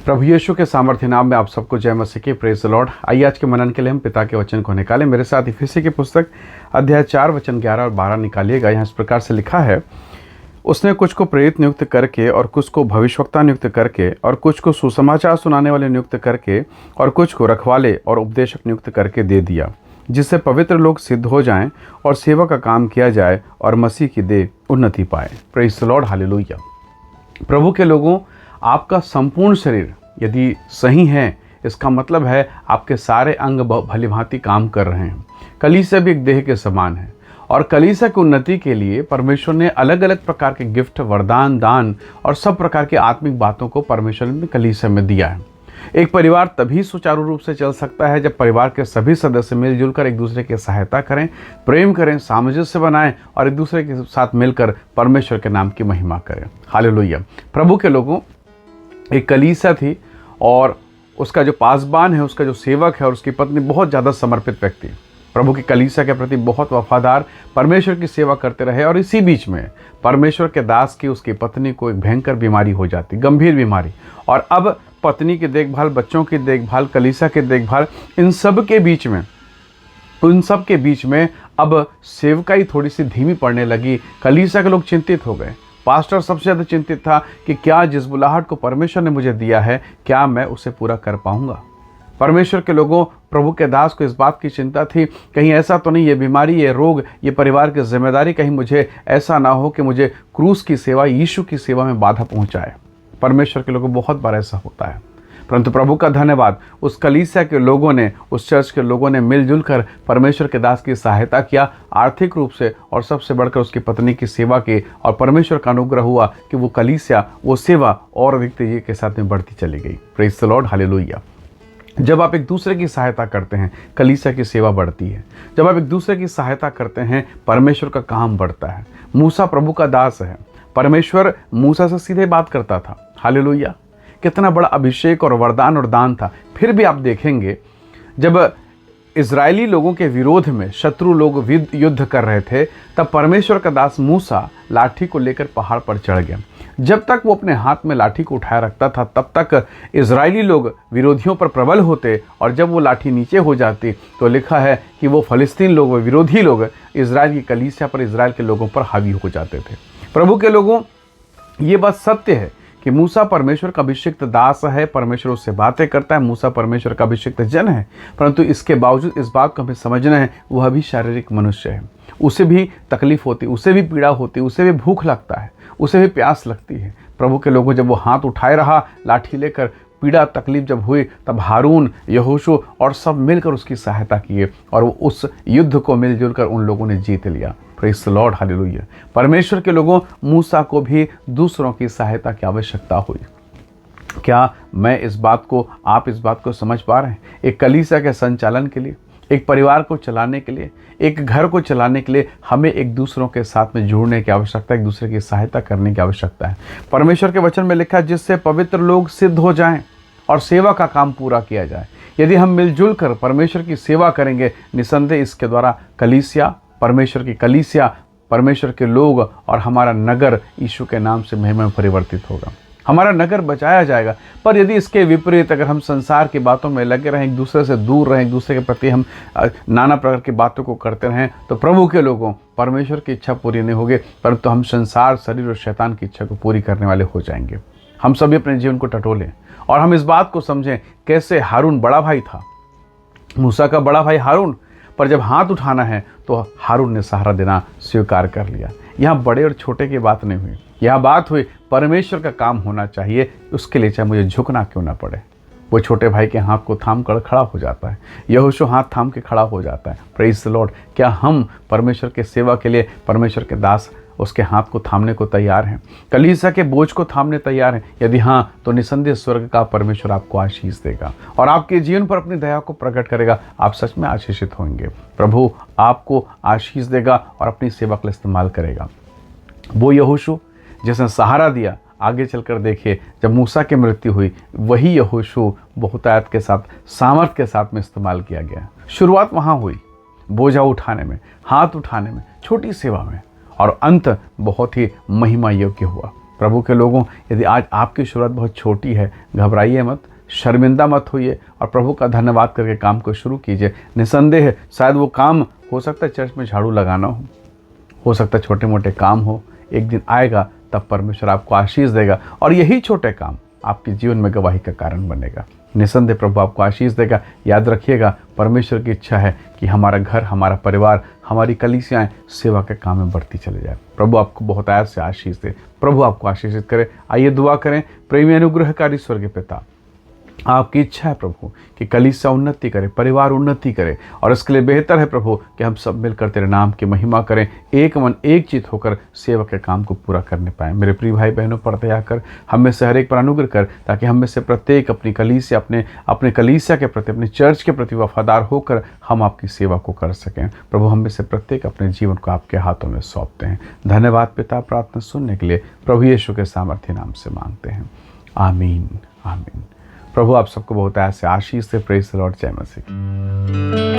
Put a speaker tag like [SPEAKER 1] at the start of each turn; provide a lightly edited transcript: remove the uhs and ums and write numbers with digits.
[SPEAKER 1] प्रभु यीशु के सामर्थ्य नाम में आप सबको जय मसीह की। Praise the Lord. आइए आज के मनन के लिए हम पिता के वचन को निकालें। मेरे साथ इफिसी की पुस्तक अध्याय 4 वचन 11 और 12 निकालिएगा। यहाँ इस प्रकार से लिखा है, उसने कुछ को प्रेरित नियुक्त करके और कुछ को भविष्यवक्ता नियुक्त करके और कुछ को सुसमाचार सुनाने वाले नियुक्त करके और कुछ को रखवाले और उपदेशक नियुक्त करके दे दिया, जिससे पवित्र लोग सिद्ध हो जाएं और सेवा का काम किया जाए और मसीह की देह उन्नति पाए। Praise the lord, hallelujah. प्रभु के लोगों, आपका संपूर्ण शरीर यदि सही है, इसका मतलब है आपके सारे अंग भलीभांति काम कर रहे हैं। कलीसिया भी एक देह के समान है और कलीसिया की उन्नति के लिए परमेश्वर ने अलग अलग प्रकार के गिफ्ट, वरदान, दान और सब प्रकार की आत्मिक बातों को परमेश्वर ने कलीसिया में दिया है। एक परिवार तभी सुचारू रूप से चल सकता है जब परिवार के सभी सदस्य मिलजुल कर एक दूसरे की सहायता करें, प्रेम करें, सामंजस्य बनाएं और एक दूसरे के साथ मिलकर परमेश्वर के नाम की महिमा करें। हालेलुया। प्रभु के लोगों, एक कलीसिया थी और उसका जो पासबान है, उसका जो सेवक है और उसकी पत्नी बहुत ज़्यादा समर्पित व्यक्ति, प्रभु की कलीसिया के प्रति बहुत वफादार, परमेश्वर की सेवा करते रहे। और इसी बीच में परमेश्वर के दास की, उसकी पत्नी को एक भयंकर बीमारी हो जाती, गंभीर बीमारी। और अब पत्नी की देखभाल, बच्चों की देखभाल, कलीसिया की देखभाल, उन सब के बीच में अब सेवकाई थोड़ी सी धीमी पड़ने लगी। कलीसिया के लोग चिंतित हो गए। पास्टर सबसे ज़्यादा चिंतित था कि क्या जिस बुलाहट को परमेश्वर ने मुझे दिया है, क्या मैं उसे पूरा कर पाऊंगा। परमेश्वर के लोगों, प्रभु के दास को इस बात की चिंता थी, कहीं ऐसा तो नहीं, ये बीमारी, ये रोग, ये परिवार की जिम्मेदारी कहीं मुझे ऐसा ना हो कि मुझे क्रूस की सेवा, यीशु की सेवा में बाधा पहुंचाए। परमेश्वर के लोगों, बहुत बार ऐसा होता है, परंतु प्रभु का धन्यवाद, उस कलीसिया के लोगों ने, उस चर्च के लोगों ने मिलजुल कर परमेश्वर के दास की सहायता किया आर्थिक रूप से, और सबसे बढ़कर उसकी पत्नी की सेवा की। और परमेश्वर का अनुग्रह हुआ कि वो कलीसिया, वो सेवा और अधिक तेजी के साथ में बढ़ती चली गई। Praise the lord, hallelujah. जब आप एक दूसरे की सहायता करते हैं, कलीसिया की सेवा बढ़ती है। जब आप एक दूसरे की सहायता करते हैं, परमेश्वर का काम बढ़ता है। मूसा प्रभु का दास है। परमेश्वर मूसा से सीधे बात करता था। हालेलुया। कितना बड़ा अभिषेक और वरदान और दान था। फिर भी आप देखेंगे, जब इजरायली लोगों के विरोध में शत्रु लोग युद्ध कर रहे थे, तब परमेश्वर का दास मूसा लाठी को लेकर पहाड़ पर चढ़ गया। जब तक वो अपने हाथ में लाठी को उठाए रखता था, तब तक इजरायली लोग विरोधियों पर प्रबल होते, और जब वो लाठी नीचे हो जाती तो लिखा है कि वो फलिस्तीन लोग, वो विरोधी लोग इजराइल की कलीसिया पर, इजराइल के लोगों पर हावी हो जाते थे। प्रभु के लोगों, ये बात सत्य है कि मूसा परमेश्वर का अभिषिक्त दास है, परमेश्वर उससे बातें करता है, मूसा परमेश्वर का अभिषिक्त जन है। परंतु इसके बावजूद इस बात को हमें समझना है, वह भी शारीरिक मनुष्य है। उसे भी तकलीफ होती, उसे भी पीड़ा होती, उसे भी भूख लगता है, उसे भी प्यास लगती है। प्रभु के लोगों, जब वो हाथ उठाए रहा लाठी लेकर, पीड़ा तकलीफ जब हुई, तब हारून, यहोशू और सब मिलकर उसकी सहायता किए और उस युद्ध को मिलजुल कर उन लोगों ने जीत लिया। Praise the lord, hallelujah. परमेश्वर के लोगों, मूसा को भी दूसरों की सहायता की आवश्यकता हुई। क्या मैं इस बात को, आप इस बात को समझ पा रहे हैं? एक कलीसिया के संचालन के लिए, एक परिवार को चलाने के लिए, एक घर को चलाने के लिए हमें एक दूसरों के साथ में जुड़ने की आवश्यकता है, एक दूसरे की सहायता करने की आवश्यकता है। परमेश्वर के वचन में लिखा है, जिससे पवित्र लोग सिद्ध हो जाएं और सेवा का काम पूरा किया जाए। यदि हम मिलजुल कर परमेश्वर की सेवा करेंगे, निसंदेह इसके द्वारा कलीसिया, परमेश्वर की कलीसिया, परमेश्वर के लोग और हमारा नगर यीशु के नाम से महिमा में परिवर्तित होगा। हमारा नगर बचाया जाएगा। पर यदि इसके विपरीत अगर हम संसार की बातों में लगे रहें, एक दूसरे से दूर रहें, एक दूसरे के प्रति हम नाना प्रकार की बातों को करते रहें, तो प्रभु के लोगों, परमेश्वर की इच्छा पूरी नहीं होगी, परंतु हम संसार, शरीर और शैतान की इच्छा को पूरी करने वाले हो जाएंगे। हम सभी अपने जीवन को टटोलें और हम इस बात को समझें, कैसे हारून बड़ा भाई था, मूसा का बड़ा भाई हारून, पर जब हाथ उठाना है तो हारून ने सहारा देना स्वीकार कर लिया। यहाँ बड़े और छोटे की बात नहीं हुई, यह बात हुई परमेश्वर का काम होना चाहिए, उसके लिए चाहे मुझे झुकना क्यों ना पड़े। वो छोटे भाई के हाथ को थाम कर खड़ा हो जाता है, यहोशू हाथ थाम के खड़ा हो जाता है। Praise the Lord. क्या हम परमेश्वर के सेवा के लिए, परमेश्वर के दास उसके हाथ को थामने को तैयार हैं? कलीसिया के बोझ को थामने तैयार हैं? यदि हाँ, तो निसंदेह स्वर्ग का परमेश्वर आपको आशीष देगा और आपके जीवन पर अपनी दया को प्रकट करेगा। आप सच में आशीषित होंगे। प्रभु आपको आशीष देगा और अपनी सेवा के लिए इस्तेमाल करेगा। वो यहोशू जिसने सहारा दिया, आगे चलकर देखिए, जब मूसा की मृत्यु हुई, वही यहोशू बहुतायत के साथ, सामर्थ के साथ में इस्तेमाल किया गया। शुरुआत वहाँ हुई, बोझा उठाने में, हाथ उठाने में, छोटी सेवा में, और अंत बहुत ही महिमा योग्य हुआ। प्रभु के लोगों, यदि आज आपकी शुरुआत बहुत छोटी है, घबराइए मत, शर्मिंदा मत होइए और प्रभु का धन्यवाद करके काम को शुरू कीजिए। निसंदेह शायद वो काम हो सकता है चर्च में झाड़ू लगाना हो सकता है छोटे मोटे काम हो, एक दिन आएगा तब परमेश्वर आपको आशीष देगा और यही छोटे काम आपके जीवन में गवाही का कारण बनेगा। निसंदेह प्रभु आपको आशीष देगा। याद रखिएगा, परमेश्वर की इच्छा है कि हमारा घर, हमारा परिवार, हमारी कलीसियाएं सेवा के काम में बढ़ती चले जाए। प्रभु आपको बहुत आयत से आशीष दे, प्रभु आपको आशीषित करे। आइए दुआ करें। प्रेमी अनुग्रहकारी स्वर्गीय पिता, आपकी इच्छा है प्रभु कि कलीसिया उन्नति करे, परिवार उन्नति करे और इसके लिए बेहतर है प्रभु कि हम सब मिलकर तेरे नाम की महिमा करें, एक मन एक चित होकर सेवा के काम को पूरा करने पाएं। मेरे प्रिय भाई बहनों पर दया कर, हम में से हर एक पर अनुग्रह कर, ताकि हम में से प्रत्येक अपनी कलीसिया, अपने कलीसिया के प्रति, अपने चर्च के प्रति वफादार होकर हम आपकी सेवा को कर सकें। प्रभु, हम में से प्रत्येक अपने जीवन को आपके हाथों में सौंपते हैं। धन्यवाद पिता, प्रार्थना सुनने के लिए प्रभु यीशु के सामर्थ्य नाम से मांगते हैं, आमीन आमीन। प्रभु आप सबको बहुत ऐसे आशीष से। Praise the Lord. जय मसीह।